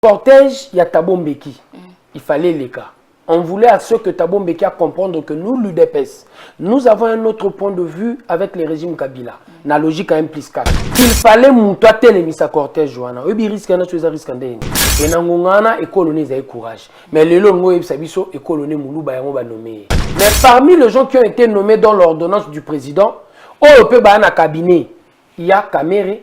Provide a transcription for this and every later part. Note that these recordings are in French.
Cortège, il y a Thabo Mbeki. Il fallait les cas. On voulait à ceux que Thabo Mbeki a comprendre que nous, l'UDPS, nous avons un autre point de vue avec le régime Kabila. La logique à 1 plus 4. Il fallait monter télémis à cortège, Joana. Il risque de faire risque d'en et n'angona et coloniser avec courage. Mais les longs et sabiso et colonie Moulouba et nommé. Mais parmi les gens qui ont été nommés dans l'ordonnance du président, au peu bana cabinet, il y a Kamere,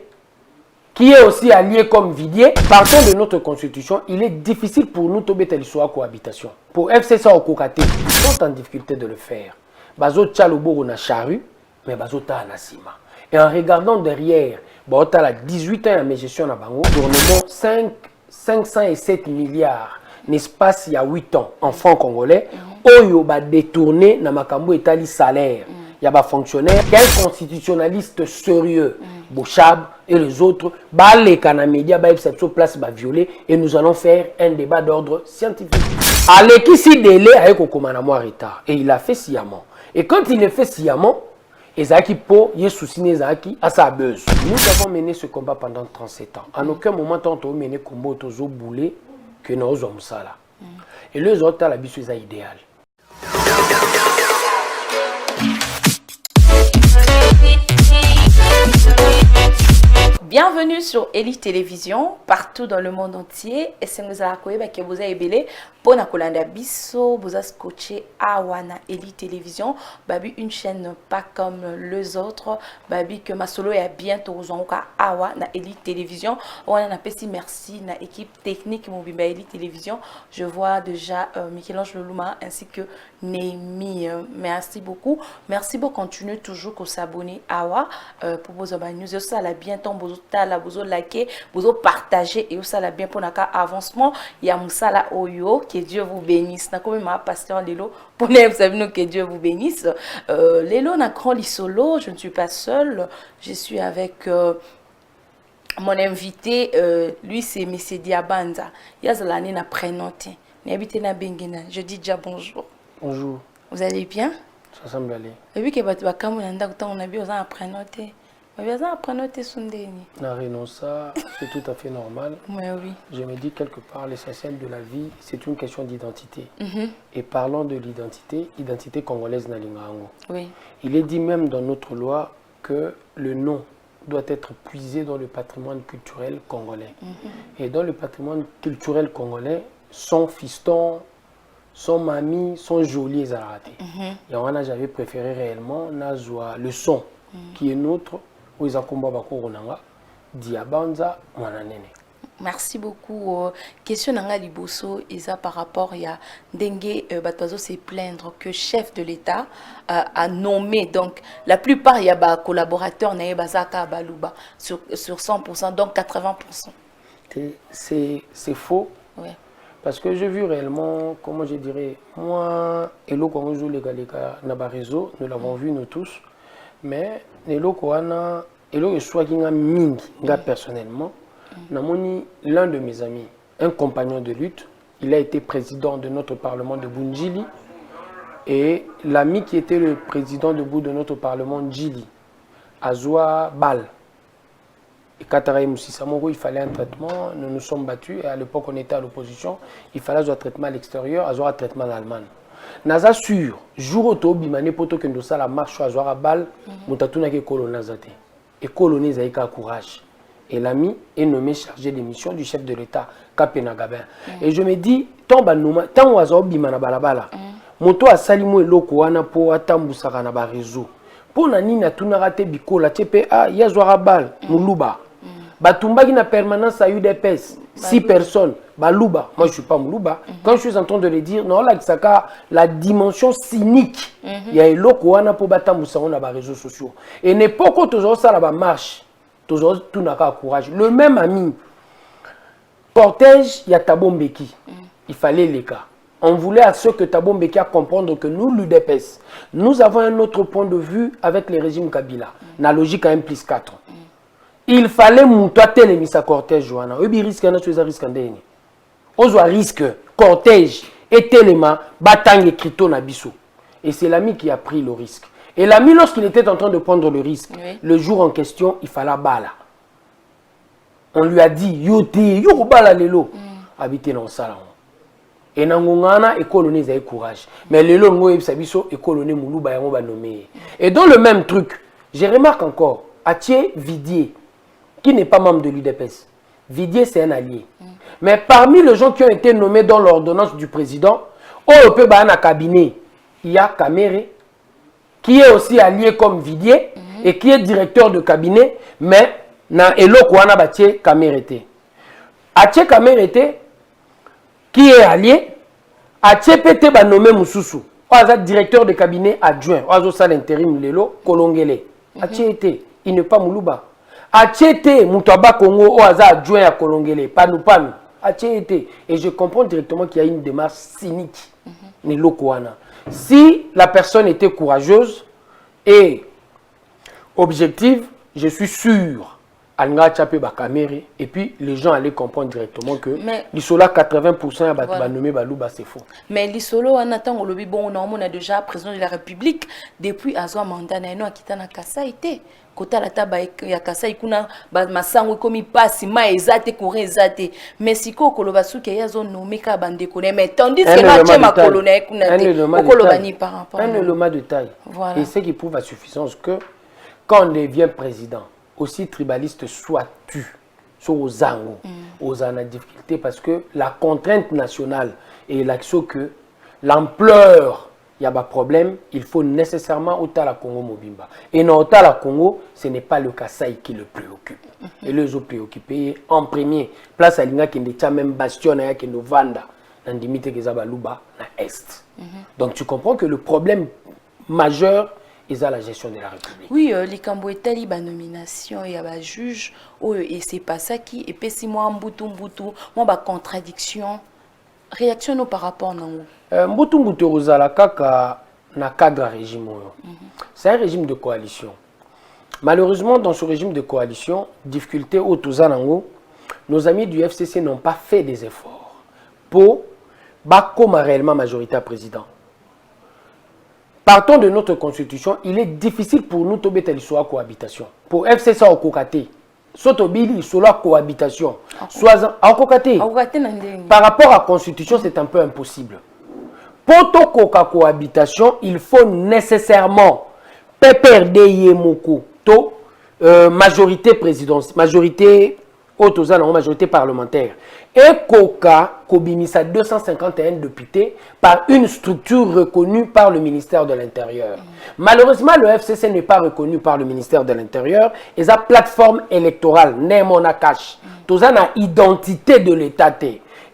qui est aussi allié comme Vidier. Partant de notre constitution, il est difficile pour nous de mettre l'histoire cohabitation. Pour FCSA au Kokate, ils sont en difficulté de le faire. Bazo Tchalobo na charrue, mais Bazo ta na sima. Et en regardant derrière, Bazo ta 18 ans à mes gestions à Bango, tournement 507 milliards, n'est-ce pas, il y a 8 ans, en francs congolais, Oyo ba détourné na makambo etali salaire. Il y a des fonctionnaires, quel constitutionnaliste sérieux, Bouchab et les autres, les Canamédia, place violée et nous allons faire un débat d'ordre scientifique. Aleki si délai avec Okomanamo retard et il a fait sciemment. Et quand il a fait sciemment, Ezaki Po, Yesoussine Ezaki, à sa buzz. Nous avons mené ce combat pendant 37 ans. En aucun moment, on a mené le combat au boulé que nous avons ça là. Et les autres, la bise est idéal. Bienvenue sur Elite Télévision, partout dans le monde entier. Et c'est nous allons que vous avez belé pour na kolanda biso, vous avez scotché Awana Elite Télévision, babi une chaîne pas comme les autres, babi que ma solo est bientôt aux onka Awana Elite Télévision. On a apprécié merci na équipe technique Mobimba Elite Télévision. Je vois déjà Michel-Ange Lolouma ainsi que Némi. Merci beaucoup. Merci beaucoup. Continuez toujours à s'abonner à Awa pour vos news. Ça la bientôt vous liker, vous partager et ça la bien pour naka avancement. Il y a Moussala Oyo, que Dieu vous bénisse. Na comme ma pasteur Lelo, pour vous savez que Dieu vous bénisse. Lelo na grand solo, je ne suis pas seule, je suis avec mon invité, lui c'est Monsieur Diabanza. Il y a l'année na prénoté. N'habitez na Bengena. Je dis déjà bonjour. Bonjour. Vous allez bien? Ça semble aller. Et puis que on a bien on a prénoté. Non, ça, c'est tout à fait normal. Oui. Je me dis quelque part, l'essentiel de la vie, c'est une question d'identité. Et parlons de l'identité, identité congolaise Nalingango. Oui. Il est dit même dans notre loi que le nom doit être puisé dans le patrimoine culturel congolais. Et dans le patrimoine culturel congolais, son fiston, son mamie, son joli Zarate. Et j'avais préféré réellement le son qui est nôtre. Merci beaucoup. Question nanga liboso isa par rapport à Dengue Batozo se plaindre que chef de l'État a nommé donc la plupart il y a des collaborateurs na bazaka baluba sur 100% donc 80%. C'est faux. Ouais. Parce que j'ai vu réellement, comment je dirais, moi et le Congo les na réseau, nous l'avons vu nous tous. Mais personnellement, l'un de mes amis, un compagnon de lutte, il a été président de notre parlement de Bunjili et l'ami qui était le président de notre parlement Djili, Azoua Bal. Et Katara Moussissamoro, il fallait un traitement, nous nous sommes battus et à l'époque on était à l'opposition, il fallait un traitement à l'extérieur, un traitement en Allemagne. Naza sûr, jour au tobi mané poto que nous la marche à Zoara Bal, mutatuna ke colonizate. Et coloniser avec courage. Et l'ami est nommé chargé des missions du chef de l'État, Kapena Gabin. Et je me dis, tant oiseau bimana balabala, moto a salimo eloko wana po atambusaka na ba réseau. Po na nini atunarate bikola tepe ya Zoara Bal, muluba. Batumbaki na permanence à UDPS, 6 personnes. Balouba, moi je ne suis pas Moulouba. Quand je suis en train de le dire, non, là, la dimension cynique, il y a un loco pour battre les réseaux sociaux. Et n'importe quoi, toujours ça, là, marche. Toujours tout n'a pas courage. Le même ami, cortège, il y a Thabo Mbeki. Il fallait les cas. On voulait à ceux que Thabo Mbeki a comprendre que nous, l'UDPS, nous avons un autre point de vue avec le régime Kabila. La logique à 1 plus 4. Il fallait monter télémis à cortège, Joana. Il risque de Ozo risque, cortège, et téléma, batang et krito na biso. Et c'est l'ami qui a pris le risque. Et l'ami, lorsqu'il était en train de prendre le risque, le jour en question, il fallait bala. On lui a dit, yote, yo bala lelo. habiter dans ça. Et nangongana et coloniser avec courage. Mais le longo et sabiso et coloniser moulouba yango ba nommé. Et dans le même truc, je remarque encore, Atie Vidier, qui n'est pas membre de l'UDPS. Vidier, c'est un allié. Mais parmi les gens qui ont été nommés dans l'ordonnance du président, au peu ba na cabinet, il y a Kamere, qui est aussi allié comme Vidier, et qui est directeur de cabinet, mais na eloko wana batie Kamere. Atie Kamere, qui est allié, Atie Pete ba nommé Moussousou, oaza directeur de cabinet adjoint, oazo sal intérim lelo, Kolongele. Atie été, il n'est pas Moulouba. Atie été, Moutaba Congo, oaza adjoint à Kolongele, Panou. Atie été. Et je comprends directement qu'il y a une démarche cynique. Si la personne était courageuse et objective, je suis sûr, et puis les gens allaient comprendre directement que l'Isola 80% a nommé Balouba, c'est faux. Mais l'Isolo, on attend, on a déjà président de la République depuis Azwa Mandana, et qui t'a kasa été. Kota la taba ya kasa ikuna masango komi pasi ma ezate kore ezate mais siko kolobasu ke yazo nommé ka bande kone mais tandis que na chema kolona ikuna te kolobani par rapport un élément de taille. Et c'est qui prouve à suffisance que quand on devient président, aussi tribaliste sois-tu, sur aux ango, aux en difficulté parce que la contrainte nationale et l'action que l'ampleur il y a un problème, il faut nécessairement Otala Congo Mobimba. Et non Otala Congo, ce n'est pas le Kasaï qui le préoccupe. Et les autres préoccupés en premier. Place à l'Inga qui n'est même bastion qui nous vanda dans limite que Zabalouba dans l'Est. Donc tu comprends que le problème majeur est à la gestion de la République. Oui, les Cambouetali, la nomination, il y a un juge, et c'est pas ça qui est pessimement en boutou, moi, ma contradiction. Réaction par rapport à nous. Mbutu Rosala Kaka na cadre régime. C'est un régime de coalition. Malheureusement, dans ce régime de coalition, difficulté au Touzanango, nos amis du FCC n'ont pas fait des efforts pour battre réellement majoritaire président. Partant de notre constitution, il est difficile pour nous de mettre l'histoire cohabitation. Pour FCC au Kokate. Sotobili, sur la cohabitation. Soit en Kokate. Par rapport à la constitution, c'est un peu impossible. Pour la cohabitation, il faut nécessairement PPRD Moko, majorité présidentielle, majorité majorité parlementaire. Et Koka Kobimisa 251 députés par une structure reconnue par le ministère de l'Intérieur. Malheureusement, le FCC n'est pas reconnu par le ministère de l'Intérieur. Et sa plateforme électorale, Nemona Cash, Tozana identité de l'État.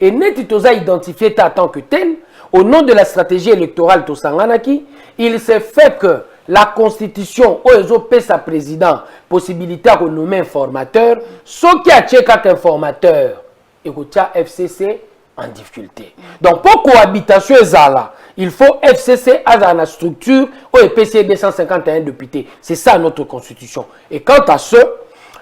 Et net Toza identifié en tant que tel, au nom de la stratégie électorale Tosanganaki, il s'est fait que la constitution, où sa président, possibilité de nommer informateur, ce qui a tché comme informateur, et que FCC en difficulté. Donc pour cohabitation, il faut FCC à la structure où EPC 251 députés. C'est ça notre constitution. Et quant à ce,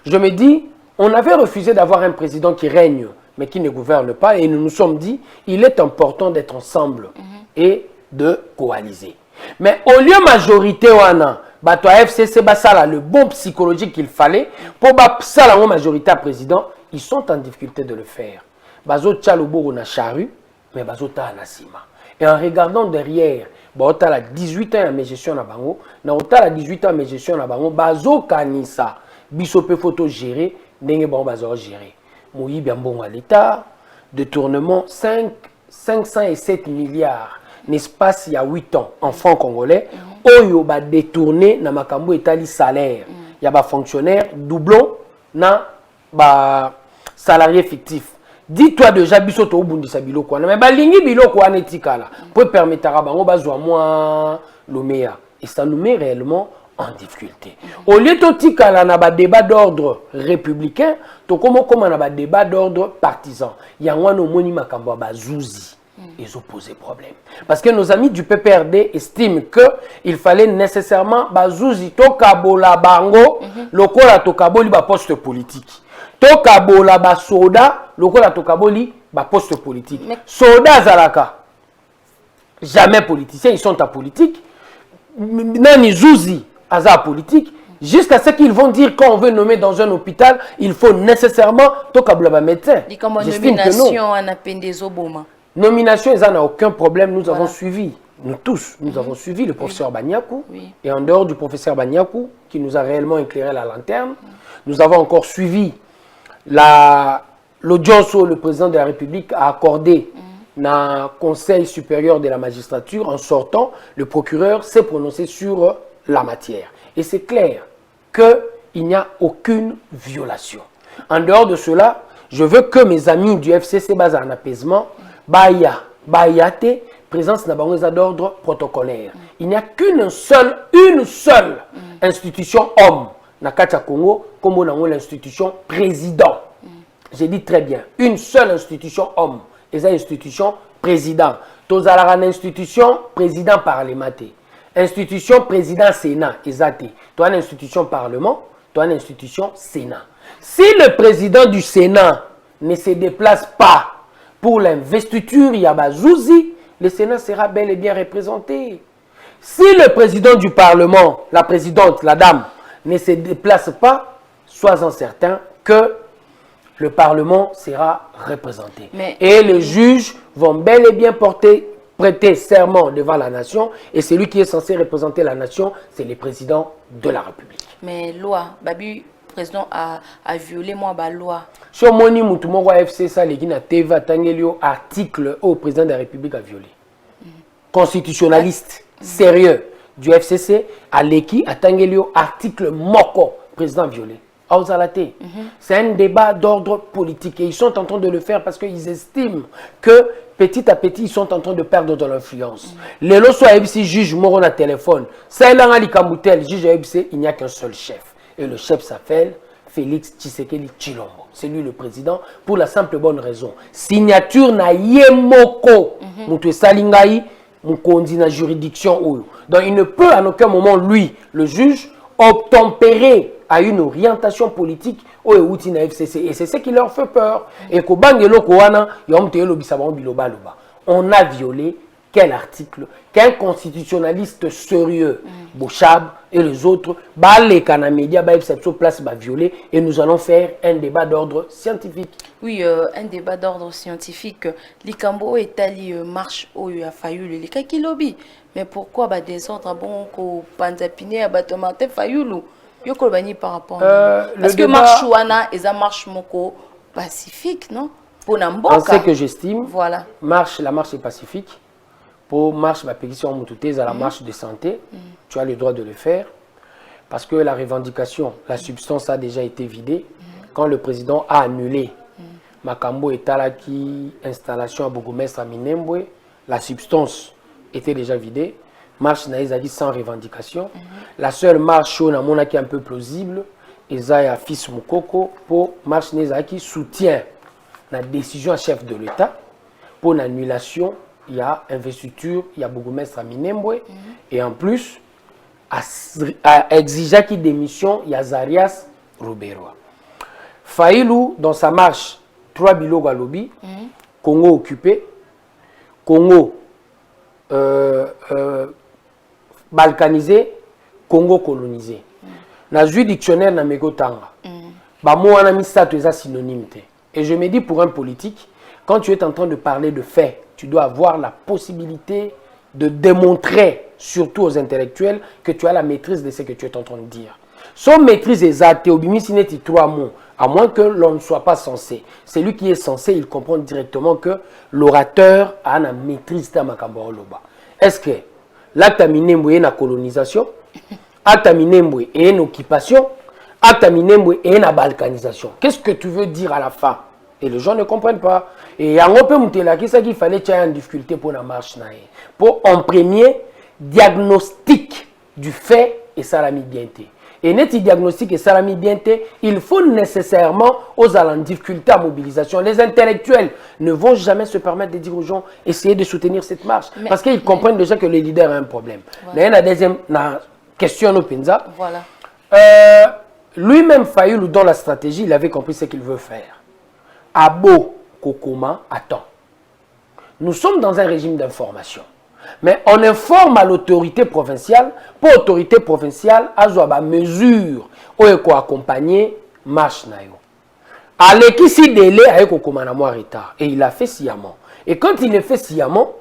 je me dis, on avait refusé d'avoir un président qui règne, mais qui ne gouverne pas, et nous nous sommes dit, il est important d'être ensemble et de coaliser. Mais au lieu majorité wana bato FCC basala le bon psychologique qu'il fallait pour basala la majorité à président, ils sont en difficulté de le faire. Bazo tchalobo na charu mais bazo ta na sima. Et en regardant derrière, bazo la 18 ans à gestion na bango, na la 18 ans à gestion na bango, bazo kanisa biso pe photo gérer ndenge bango bazo gérer. Moyi bien bon à l'état, détournement 507 milliards. N'est-ce pas il y a 8 ans en francs congolais, Oyo ba détourné na makambo etali salaire. Il y a ba fonctionnaire doublon na ba salarié fictif. Dis-toi déjà biso to bundisa biloko na mais ba lingi biloko anetikala pour permettre à bango bazwa moi lomea et ça nous met réellement en difficulté. Au lieu de tikala na ba débat d'ordre républicain, to comment na ba débat d'ordre partisan. Il y a un moni makambo ba zouzi. Ils ont posé problème. Parce que nos amis du PPRD estiment qu'il fallait nécessairement bazouzi tokabola bango lokola tokaboli ba poste politique. Tokabola ba soda lokola tokaboli ba poste politique. Soda zalaka jamais politiciens, ils sont à politique. Nani zouzi aza politique, Jusqu'à ce qu'ils vont dire quand on veut nommer dans un hôpital, il faut nécessairement un médecin. J'estime que non. Nomination, ça n'a aucun problème. Nous avons suivi, nous tous, nous avons suivi le professeur Baniakou. Et en dehors du professeur Baniakou, qui nous a réellement éclairé la lanterne, nous avons encore suivi l'audience où le président de la République a accordé dans le Conseil supérieur de la magistrature. En sortant, le procureur s'est prononcé sur la matière. Et c'est clair qu'il n'y a aucune violation. En dehors de cela, je veux que mes amis du FCC basent en apaisement, Bayate, présence d'ordre protocolaire. Il n'y a qu'une seule institution homme na Katia Congo, comme on a l'institution président. J'ai dit très bien, une seule institution homme, et c'est l'institution président. Tous à l'institution président parlementaire, institution président sénat, exacté. Toi l'institution parlement, toi l'institution sénat. Si le président du sénat ne se déplace pas pour l'investiture Yabazouzi, le sénat sera bel et bien représenté. Si le président du parlement, la présidente, la dame, ne se déplace pas, sois-en certain que le parlement sera représenté. Et les juges vont bel et bien prêter serment devant la nation, et celui qui est censé représenter la nation, c'est le président de la République. Mais loi, Babi, président a violé moi la loi. Si on moni mutumo wa FC ça les na TV tangelio article au président de la République a violé. Constitutionnaliste sérieux du FCC a l'équipe a tangelio article moko président violé. C'est un débat d'ordre politique et ils sont en train de le faire parce qu'ils estiment que petit à petit ils sont en train de perdre de l'influence. Les lois soit ABC juge moro na téléphone. C'est là ali Kamoutel juge ABC, il n'y a qu'un seul chef. Et le chef s'appelle Félix Tshisekedi Tshilombo. C'est lui le président pour la simple bonne raison. Signature na yemoko. Moutou salingai, moukondi na juridiction ou. Donc il ne peut à aucun moment, lui, le juge, obtempérer à une orientation politique au Euti na FCC. Et c'est ce qui leur fait peur. Et ko bangelo ko wana, yomtelo bisabon biloba loba. On a violé quel article qu'un constitutionnaliste sérieux, Bouchab et les autres, les Canamédia, place violé et nous allons faire un débat d'ordre scientifique. Oui, un débat d'ordre scientifique. Likambo est allé marche au Fayulu, les kaki lobby. Mais pourquoi des ordres bon ko panzapine à Batomate Fayulu? Yoko bani par rapport. Parce que marche Chouana et ça marche moko pacifique, non? Pour Namboka. En ce que j'estime, voilà. La marche est pacifique. Pour marche ma pétition moutouté à la marche de santé, tu as le droit de le faire parce que la revendication, la substance a déjà été vidée quand le président a annulé Makambo et Talaki installation à Bougomestre à Minembwe, la substance était déjà vidée. Marche n'a dit sans revendication. La seule marche on a qui est un peu plausible, Esaïa Fils Moukoko pour marche n'a qui soutient la décision à chef de l'État pour l'annulation. Il y a investiture, il y a bourgmestre à Minembwe. Et en plus, à exiger qui démission, il y a Zarias Roberoa. Faïlou, dans sa marche, 3 bilots à lobby, Congo occupé, Congo balkanisé, Congo colonisé. Dans le dictionnaire, na mego tanga. Ba mo wana misato eza synonyme. Et je me dis pour un politique, quand tu es en train de parler de faits, tu dois avoir la possibilité de démontrer, surtout aux intellectuels, que tu as la maîtrise de ce que tu es en train de dire. Son maîtrise exacte, Obimisineti 3 mots, à moins que l'on ne soit pas censé. Celui qui est censé, il comprend directement que l'orateur a la maîtrise de Makambo Loba. Est-ce que l'acte Minembwe est une colonisation, acte Minembwe est une occupation, acte Minembwe est une balkanisation? Qu'est-ce que tu veux dire à la fin? Et les gens ne comprennent pas. Et en qu'il fallait qu'il y ait une difficulté pour la marche. Pour en premier, diagnostic du fait et salami bienté. Et net diagnostic et salami bienté, il faut nécessairement aux allant difficulté à mobilisation. Les intellectuels ne vont jamais se permettre de dire aux gens essayez de soutenir cette marche. Parce qu'ils comprennent déjà que le leader a un problème. Mais la deuxième question au Pinza. Voilà. Lui-même Fayoulou dans la stratégie, il avait compris ce qu'il veut faire. Abo Kokoma attend. Nous sommes dans un régime d'information. Mais on informe à l'autorité provinciale, pour l'autorité provinciale, à avoir des mesures où il faut accompagner marche na yo. Allez, qui si délai avec au retard. Et il a fait sciemment. Et quand il le fait sciemment,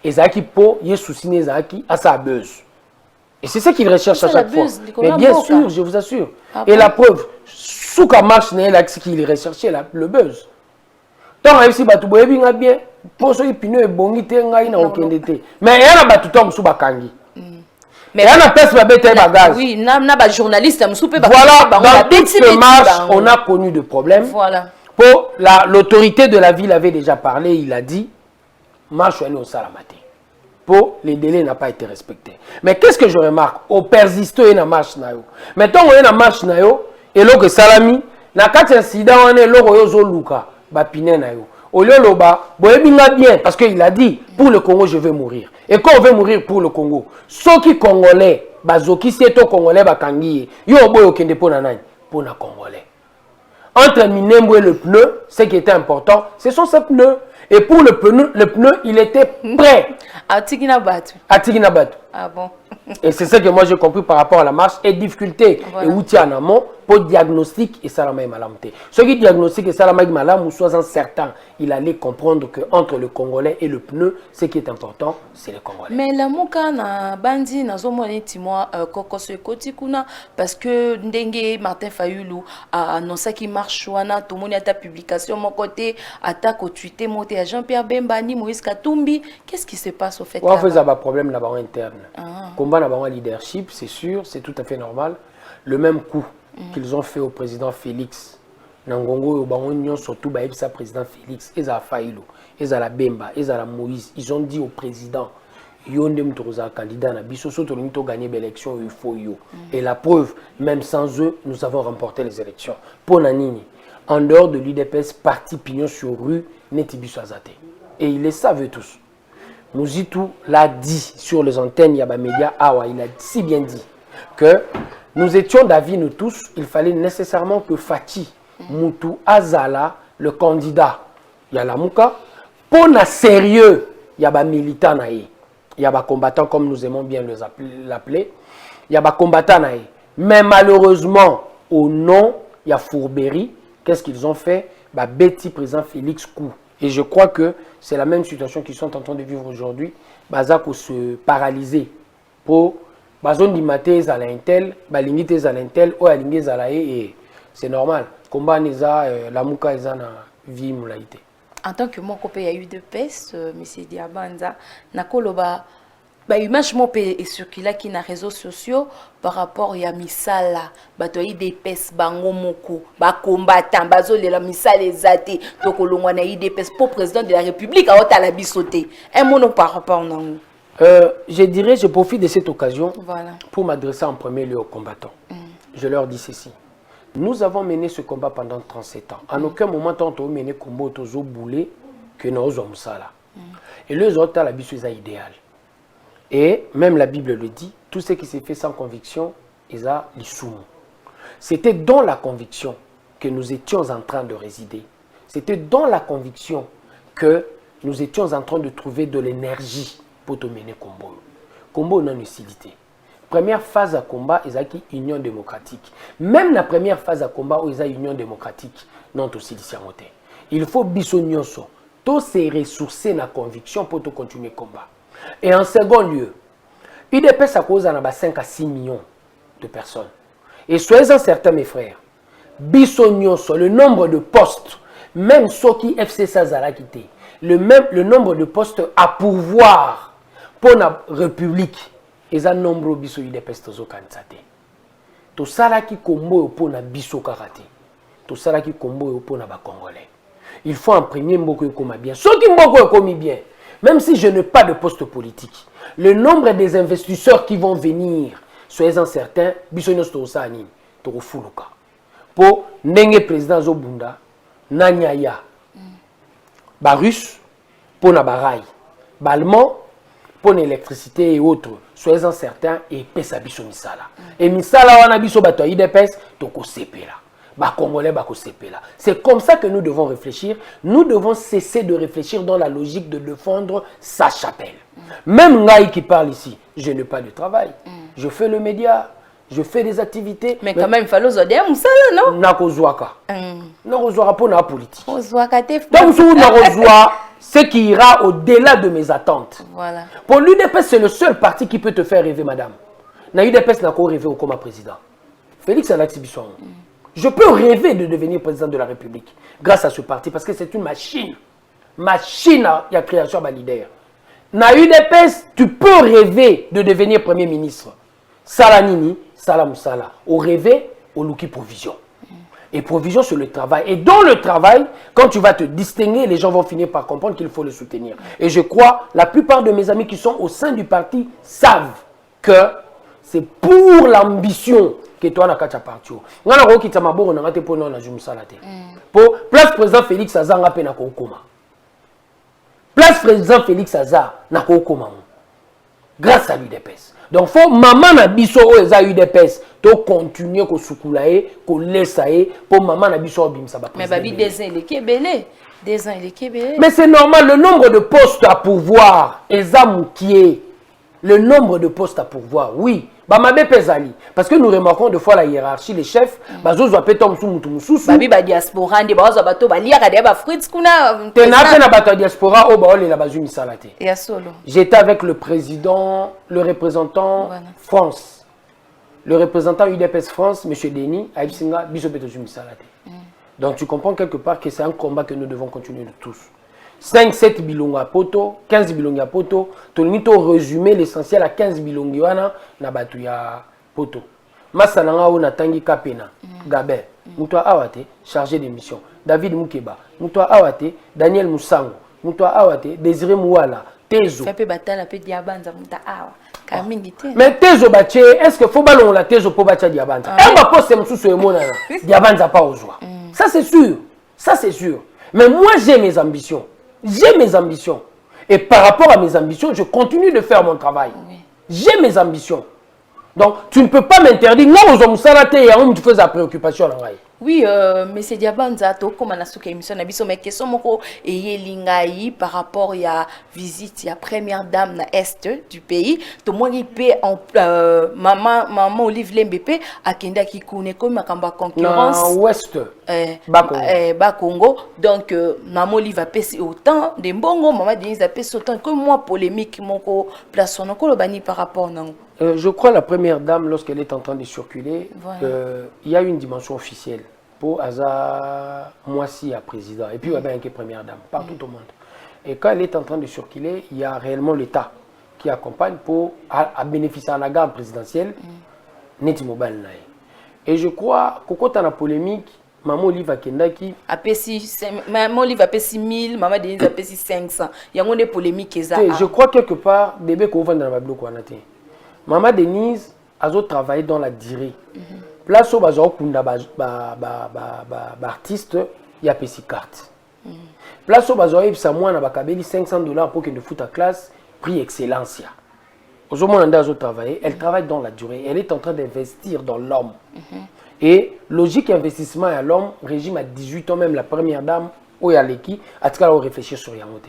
Ezaki po, il y a souci Ezaki à sa buzz. Et c'est ça qu'il recherche à chaque fois. Mais bien sûr, je vous assure. Et la preuve, sous ka marche na là qu'il recherchait le buzz. Tant que si batu boyebi nga bien, pour ceux qui pino et bongi te ngai na okendete. Mais il y a batu tom sous bakangi. Mais il y a peste babete bagage. Oui, na ba journaliste msoupe ba. Voilà, dans toutes ces marches, on a connu de problèmes. Voilà. Pour l'autorité de la ville avait déjà parlé, il a dit marche au salamate. Pour les délais n'a pas été respecté. Mais qu'est-ce que je remarque? Au persiste et na marche na yo. Mettons on est na marche na yo et l'autre salami na quatre incidents on est l'autre yo zo luka. Bapine na yo. Au lieu loba, boyebinga bien parce qu'il a dit pour le Congo je vais mourir. Et quand on veut mourir pour le Congo, ceux qui congolais, bazoki sieto congolais bakangi, yo boyo kende pona nani, pona congolais. Entre Minembo et le pneu, ce qui était important, ce sont ces pneus. Et pour le pneu, il était prêt. À Tigina Batu. À Tigina Batu. Ah bon. Et c'est ça que moi j'ai compris par rapport à la marche et difficulté. Voilà. Et outils en amont pour diagnostic et salamay malamte. Ceux qui diagnostiquent et salamay malam ou soient certains, il allait comprendre que entre le Congolais et le pneu, ce qui est important, c'est le Congolais. Mais la mouka na bandi na zomo netimo kokoso ekoti kuna parce que ndenge Martin Fayulu a annoncé qu'il marche wana tout monde a ta publication mon côté attaque au Twitter monté à Jean-Pierre Bemba ni Moïse Katumbi. Qu'est-ce qui se passe au fait là? On fait un problème là-bas interne. Combat là-bas leadership, c'est sûr, c'est tout à fait normal. Le même coup qu'ils ont fait au président Félix Nangongo et surtout sa président Félix, ils ont Faïlo, ils ont la Bemba, ils ont la Moïse, ils ont dit au président Yondem Troza candidat na biso soto nous gagner l'élection il faut yo. Et la preuve, même sans eux, nous avons remporté les élections. Pour Nanini, en dehors de l'UDPS, parti pignon sur rue, Netibiso Azate. Et ils le savent tous. Mouzitou l'a dit sur les antennes Yaba Média, il a si bien dit que nous étions d'avis, nous tous, il fallait nécessairement que Fati Moutou Azala, le candidat Yalamouka, pour na sérieux, Yaba militant naïe, Yaba combattant comme nous aimons bien l'appeler, Yaba combattant naïe. Mais malheureusement, au nom, il y a Fourberie, qu'est-ce qu'ils ont fait? Betty, président Félix Kou. Et je crois que c'est la même situation qu'ils sont en train de vivre aujourd'hui. Bazako se paralyser pour bazon di maté à l'intel, balingite à l'intel, ou à l'ingé à la et c'est normal. Combat neza la mouka eza na vie moulaïté. En tant que mon copain, il y a eu de peste, monsieur Diabanza, nakoloba. Bah, image mon pays est circulé qui na réseaux sociaux par rapport à misala batoyi des pes bango moko ba combattant bazo la misala ezate to kolongwa na des pes pour président de la République a ota la bisoté un mot par rapport nango. Je dirais, je profite de cette occasion voilà. Pour m'adresser en premier lieu aux combattants. Je leur dis ceci. Nous avons mené ce combat pendant 37 ans. En aucun moment on a mené combat autozo boulé que nous avons ça. Et les autres la biso est idéal. Et même la Bible le dit, tout ce qui s'est fait sans conviction, ils ont l'issoumo. C'était dans la conviction que nous étions en train de résider. C'était dans la conviction que nous étions en train de trouver de l'énergie pour te mener combat. Combat non lucidité. Première phase à combat, ils ont union démocratique. Même la première phase à combat, ils ont union démocratique. Non, aussi moté. Il faut bisognoso. Tous ces ressources na conviction pour te continuer combat. Et en second lieu, UDPS à cause de 5 à 6 millions de personnes. Et soyez-en certains, mes frères, bisognoso, le nombre de postes, même ceux qui FC Sazala quitté, le nombre de postes à pourvoir pour la République, ils ont nombre de biso UDPS tozo kansate. Tout ça qui combo pour na biso karaté. Tout ça qui combo pour na ba Congolais. Il faut imprimer beaucoup comme bien. Ceux qui beaucoup comme bien. Même si je n'ai pas de poste politique, le nombre des investisseurs qui vont venir, soyez-en certains, bisognos tosani, torofuluka. Pour n'engue président Zobunda, Nanyaya, Barus, pour Nabarai, Balman, pour l'électricité et autres, soyez-en certains, et pesa biso misala. Et misala wana biso bato IDPS, toko sepela. bah Congolais bah là. C'est comme ça que nous devons réfléchir. Nous devons cesser de réfléchir dans la logique de défendre sa chapelle. Même Ngaï qui parle ici, je n'ai pas de travail. Je fais le média, je fais des activités. Mais quand même, il fallait oser ça, non? Nakozouaka. Nakozouaka pour la politique. Donc, ce qui ira au-delà de mes attentes. Voilà. Pour l'UDPS, c'est le seul parti qui peut te faire rêver, madame. Na UDPS n'a qu'à rêver comme président. Félix Alaxibisson. Je peux rêver de devenir président de la République grâce à ce parti parce que c'est une machine. Machine à la création de leader. Na UDPS, tu peux rêver de devenir premier ministre. Salanini, Salamoussala. Au rêver, au Luki Provision. Et provision sur le travail. Et dans le travail, quand tu vas te distinguer, les gens vont finir par comprendre qu'il faut le soutenir. Et je crois, la plupart de mes amis qui sont au sein du parti savent que c'est pour l'ambition que toi, tu as parti. Pour place président Félix Azar, place président Félix Azar, grâce à l'UDPS. Donc, il faut maman na biso o eza UDPS to continuer ko sukulae ko lesae pour maman na biso bimsa ba. Mais babi 2 ans il est kebele. 2 ans il est kebele. Mais c'est normal, le nombre de postes à pourvoir eza moukié. Le nombre de postes à pourvoir, oui. Bah ma pesali parce que nous remarquons de fois la hiérarchie les chefs bazo zo petom sou mutu mususu. Babi ba diaspora ndi bazo bato ba lia ka ba fruits kuna. Tenate na bato diaspora o ba ole la bazu misalate. Ya solo. J'étais avec le président, le représentant France. Le représentant UDPS France, M. Denis, Aïbsinga, Bisobetozu Misalate. Donc tu comprends quelque part que c'est un combat que nous devons continuer de tous. 5-7 bilonga poto, 15 bilonga poto, tonito résumer l'essentiel à 15 bilongi wana na batu ya poto. Masananga o natangi kapena, Gabin, mutwa awate, chargé de mission. David Mukeba, mutwa awate, Daniel Musango, mutwa awate, Désiré Mouala, Tezo. Ça peut battre peu diabanza muta awa. Mais Tezo bache, est-ce que faut ballon la Tezo pour battre diabanza? Elle va poster mususu emonana, diabanza pas aux joies. Ça c'est sûr. Ça c'est sûr. Mais moi j'ai mes ambitions. J'ai mes ambitions. Et par rapport à mes ambitions, je continue de faire mon travail. J'ai mes ambitions. Donc, tu ne peux pas m'interdire. Non, aux hommes salatés, tu fais la préoccupation. Oui, mais c'est Diabanza, comme on a souké émission, mais question moko et lingai par rapport à la visite, la première dame na est du pays. Tout le monde peut maman Olive Lembépé à Kenda qui connaît comme ma concurrence. Ouest. Bas Congo. Donc maman Olive a payé autant de bongo, maman Denise a payé autant que moi polémique moko place son encore le bani par rapport non. Je crois la première dame, lorsqu'elle est en train de circuler, il y a une dimension officielle pour Aza Moissi à président. Et puis il y a une première dame, partout au monde. Et quand elle est en train de circuler, il y a réellement l'État qui accompagne pour à bénéficier de la garde présidentielle. Et je crois que quand on a la polémique, Maman Olive Akendaki Maman Olive a payé 6 000, Maman Denise a payé 500. Il y a une polémique. Je crois quelque part, bébé qu'on vend dans la bloc. Maman Denise a travaillé dans la durée. Place où artiste, il y a payé carte. Place où il y a 500 $ pour qu'il ne foute à classe, prix excellence. Elle travaille dans la durée. Elle est en train d'investir dans l'homme. Et logique investissement à l'homme, régime à 18 ans, même la première dame, où il y a l'équipe, à tout cas, on réfléchit sur Yamote.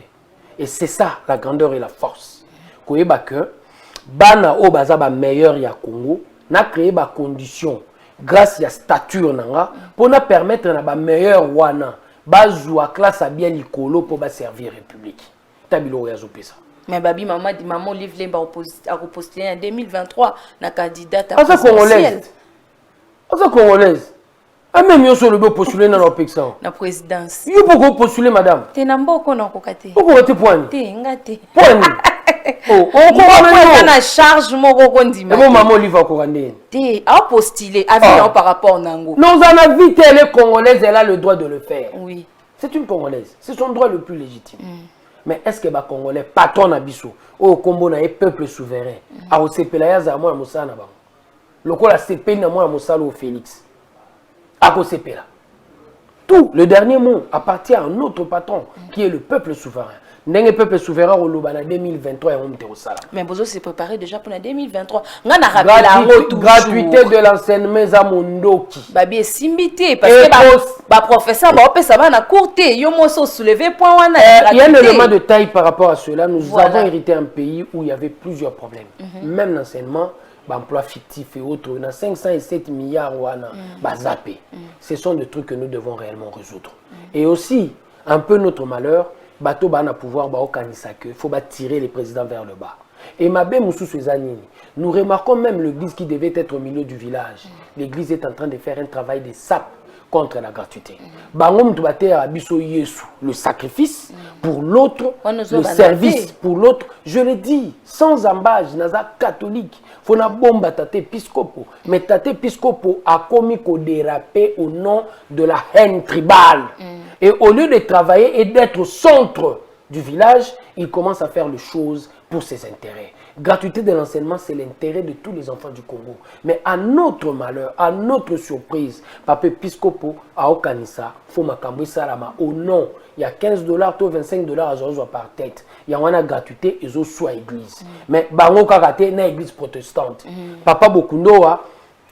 Et c'est ça la grandeur et la force. Que Bana o bazaba meilleur ya Congo, n'a créé ba condition grâce à stature nanga pour na permettre na ba meilleur wana bazwa classe à bien likolo pour ba servir république. Tabilo ya zopesa. Mais babi maman Olive Lemba a reposté en 2023 na candidate à présidentielle. Asa congolaise. Ah même yo sur le beau postuler dans l'opération. La présidence. Yo pourquoi postuler madame? Te na mboko na kokate. Pourquoi te poigne? Te ngate. Poigne. Oh, on a charge moko kondima. Et mon maman Olive Akorandé. Te a postulé avis par rapport nango. Nous en a vite elle est congolaise, elle a le droit de le faire. Oui. C'est une congolaise, c'est son droit le plus légitime. Mais est-ce que ba congolais patron na biso au Combo na peuple souverain a osepela ya za moi musana na ba. Lokola sepeli na moi musalo au Félix. A osepela. Tout le dernier mot appartient à un autre patron qui est le peuple souverain. N'engé peuple souverain au Lobana 2023 et on te resala. Mais Bozo s'est préparé déjà pour la 2023. On a rappelé la gratuité de l'enseignement à Mondoki. Babi est simbité parce que professeur ça va na courté. Yo mo so soulever point il y a un élément de taille par rapport à cela. Nous avons hérité un pays où il y avait plusieurs problèmes. Même l'enseignement, emploi fictif et autres, on a 507 milliards zappé. Ce sont des trucs que nous devons réellement résoudre. Et aussi, un peu notre malheur, bateau bana pouvoir il faut tirer les présidents vers le bas. Et Mabé Moussou Suzanini, nous remarquons même l'église qui devait être au milieu du village. L'église est en train de faire un travail de sape contre la gratuité. Bangom Toubaté à Bisso Yesu, le sacrifice pour l'autre, le service pour l'autre. Je le dis, sans embâche, naza catholique, faut na bomba tate episcopo. Mais tate episcopo a commis qu'au déraper au nom de la haine tribale. Et au lieu de travailler et d'être au centre du village, il commence à faire les choses pour ses intérêts. Gratuité de l'enseignement, c'est l'intérêt de tous les enfants du Congo. Mais à notre malheur, à notre surprise, Papa Episcopo a Okanisa, Fomakambo Salama, au nom, il y a 15 $, toi 25 $ à Zozo par tête. Il y a une gratuité et zo soit église. Mais Bango Karate, na église protestante. Papa Bokundoa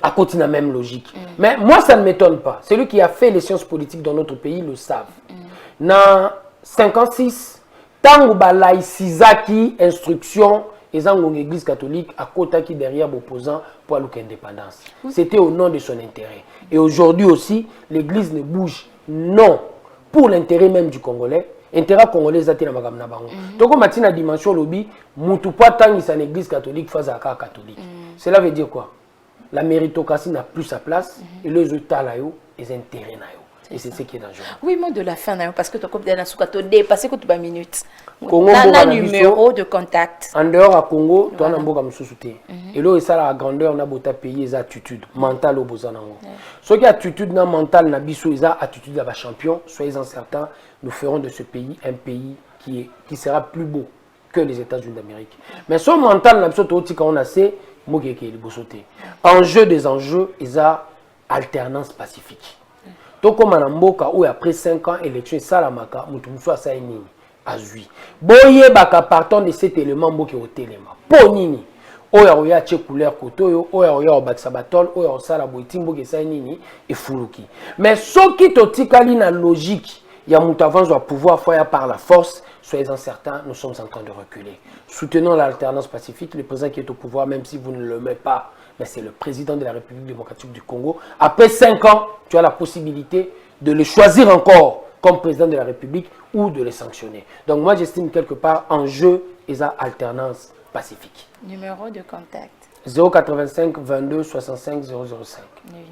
a continué la même logique. Mais moi, ça ne m'étonne pas. Celui qui a fait les sciences politiques dans notre pays le savent. Dans 56, Tango Balai Sizaki, instruction, et l'église catholique à côté qui derrière l'opposant pour l'indépendance. C'était au nom de son intérêt. Et aujourd'hui aussi, l'église ne bouge non pour l'intérêt même du Congolais. Intérêt congolais zati na magamna bango. Toko matina dimension lobby, mutu pas tangi sa église catholique face à catholique. Cela veut dire quoi? La méritocratie n'a plus sa place et les états là yo, les intérêts na yo. Et c'est ce qui est dangereux. Oui, mot de la fin, parce que tu as dépassé 2 minutes. On a un numéro de contact. En dehors à Congo, tu as un numéro de contact. Et là, ça la grandeur, on a beau payer les attitudes mentales au besoin. Ce qui est attitude mentale, na biso, ils ont attitude de champion. Soyez-en certains, nous ferons de ce pays un pays qui sera plus beau que les États-Unis d'Amérique. Mais son mental, na biso, quand on a assez, moi qui est enjeu des enjeux, ils ont alternance pacifique. Toko manamboka où après 5 ans élection salamaka mutumso asaini azui boye baka partant de cet élément mboki otelema ponini oya oya che couleur kotoyo oya oya obakisa batol oya osala boiti mboki saini et fuluki mais soki totikali na logique ya mutu avance doit pouvoir faire par la force. Soyez-en certains, nous sommes en train de reculer. Soutenons l'alternance pacifique, le président qui est au pouvoir, même si vous ne le mettez pas, mais c'est le président de la République démocratique du Congo. Après 5 ans, tu as la possibilité de le choisir encore comme président de la République ou de le sanctionner. Donc moi, j'estime quelque part en jeu et ça alternance pacifique. Numéro de contact. 085 22 65 005.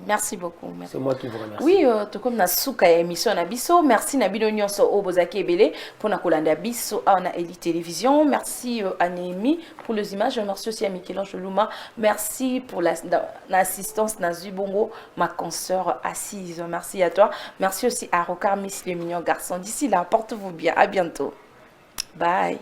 Merci beaucoup. C'est moi qui vous remercie. Oui, tout comme na souka émission na biso, merci na bino nyonso o bozaki ebele pour na kolanda biso na Elite Télévision. Merci à Némi pour les images, merci aussi à Michel-Ange Luma. Merci pour l'assistance na Zubongo, ma consoeur assise. Merci à toi. Merci aussi à Rokar Miss le mignon garçon. D'ici là, portez-vous bien. À bientôt. Bye.